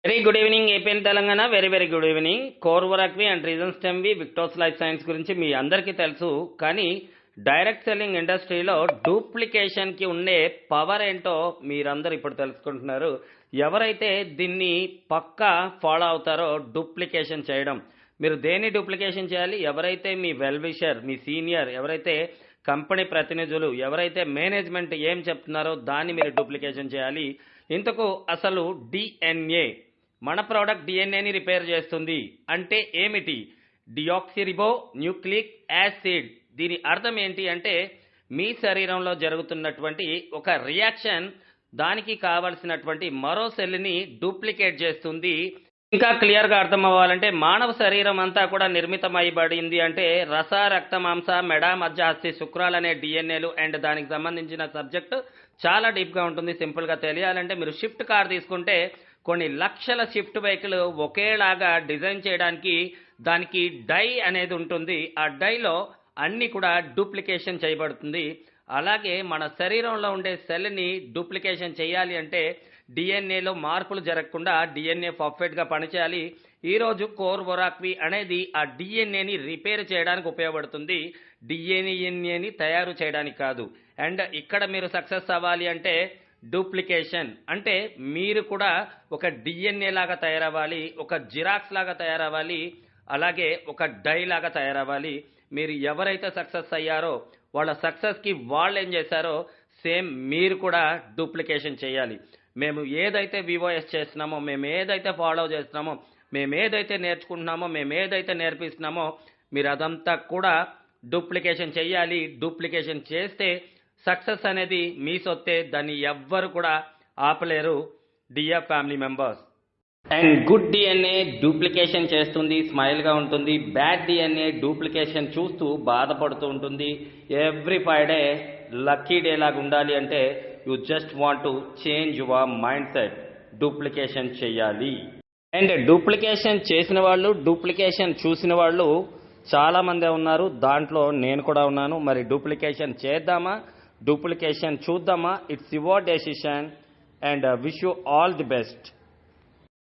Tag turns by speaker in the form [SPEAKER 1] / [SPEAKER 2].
[SPEAKER 1] Very good evening AP Telangana. Very good evening. Core వరాక్వి and రీజన్ స్టెమ్వి విక్టోస్ లైఫ్ సైన్స్ గురించి మీ అందరికీ తెలుసు. కానీ డైరెక్ట్ సెల్లింగ్ ఇండస్ట్రీలో డూప్లికేషన్కి ఉండే పవర్ ఏంటో మీరందరూ ఇప్పుడు తెలుసుకుంటున్నారు. ఎవరైతే దీన్ని పక్కా ఫాలో అవుతారో డూప్లికేషన్ చేయడం, మీరు దేన్ని డూప్లికేషన్ చేయాలి? ఎవరైతే మీ వెల్ విషర్, మీ సీనియర్, ఎవరైతే కంపెనీ ప్రతినిధులు, ఎవరైతే మేనేజ్మెంట్ ఏం చెప్తున్నారో దాన్ని మీరు డూప్లికేషన్ చేయాలి. ఇంతకు అసలు డిఎన్ఏ, మన ప్రోడక్ట్ డిఎన్ఏని రిపేర్ చేస్తుంది అంటే ఏమిటి? డియాక్సిరిబో న్యూక్లిక్ యాసిడ్. దీని అర్థం ఏంటి అంటే మీ శరీరంలో జరుగుతున్నటువంటి ఒక రియాక్షన్ దానికి కావలసినటువంటి మరో సెల్ని డూప్లికేట్ చేస్తుంది. ఇంకా క్లియర్గా అర్థం అవ్వాలంటే మానవ శరీరం అంతా కూడా నిర్మితమైబడింది అంటే రస, రక్త, మాంస, మెడ, మధ్య, అస్థి, శుక్రాలు అనే డిఎన్ఏలు అండ్ దానికి సంబంధించిన సబ్జెక్ట్ చాలా డీప్గా ఉంటుంది. సింపుల్గా తెలియాలంటే మీరు షిఫ్ట్ కార్ తీసుకుంటే కొన్ని లక్షల షిఫ్ట్ వెహికల్ ఒకేలాగా డిజైన్ చేయడానికి దానికి డై అనేది ఉంటుంది. ఆ డైలో అన్ని కూడా డూప్లికేషన్ చేయబడుతుంది. అలాగే మన శరీరంలో ఉండే సెల్ని డూప్లికేషన్ చేయాలి అంటే డిఎన్ఏలో మార్పులు జరగకుండా డిఎన్ఏ పర్ఫెక్ట్గా పనిచేయాలి. ఈరోజు కోర్ వరాక్వి అనేది ఆ డిఎన్ఏని రిపేర్ చేయడానికి ఉపయోగపడుతుంది, డిఎన్ఏని తయారు చేయడానికి కాదు. అండ్ ఇక్కడ మీరు సక్సెస్ అవ్వాలి అంటే డూప్లికేషన్ అంటే మీరు కూడా ఒక డిఎన్ఏ లాగా తయారవ్వాలి, ఒక జిరాక్స్ లాగా తయారవ్వాలి, అలాగే ఒక డై లాగా తయారవ్వాలి. మీరు ఎవరైతే సక్సెస్ అయ్యారో వాళ్ళ సక్సెస్కి వాళ్ళు ఏం చేశారో సేమ్ మీరు కూడా డూప్లికేషన్ చేయాలి. మేము ఏదైతే వివోఎస్ చేస్తున్నామో, మేము ఏదైతే ఫాలో చేస్తున్నామో, మేము ఏదైతే నేర్చుకుంటున్నామో, మేము ఏదైతే నేర్పిస్తున్నామో మీరు అదంతా కూడా డూప్లికేషన్ చేయాలి. డూప్లికేషన్ చేస్తే సక్సెస్ అనేది మీ సొత్తే, దాన్ని ఎవ్వరు కూడా ఆపలేరు. Dear family members, and good DNA duplication చేస్తుంది, స్మైల్గా ఉంటుంది. బ్యాడ్ డిఎన్ఏ డూప్లికేషన్ చూస్తూ బాధపడుతూ ఉంటుంది. ఎవ్రీ ఫ్రైడే లక్కీ డే లాగా ఉండాలి అంటే you just want to change your mind set. Duplication చేయాలి. అండ్ డూప్లికేషన్ చేసిన వాళ్ళు, డూప్లికేషన్ చూసిన వాళ్ళు చాలామందే ఉన్నారు. దాంట్లో నేను కూడా ఉన్నాను. మరి డూప్లికేషన్ చేద్దామా, డూప్లికేషన్ చూద్దామా? It's your decision and wish you all the best.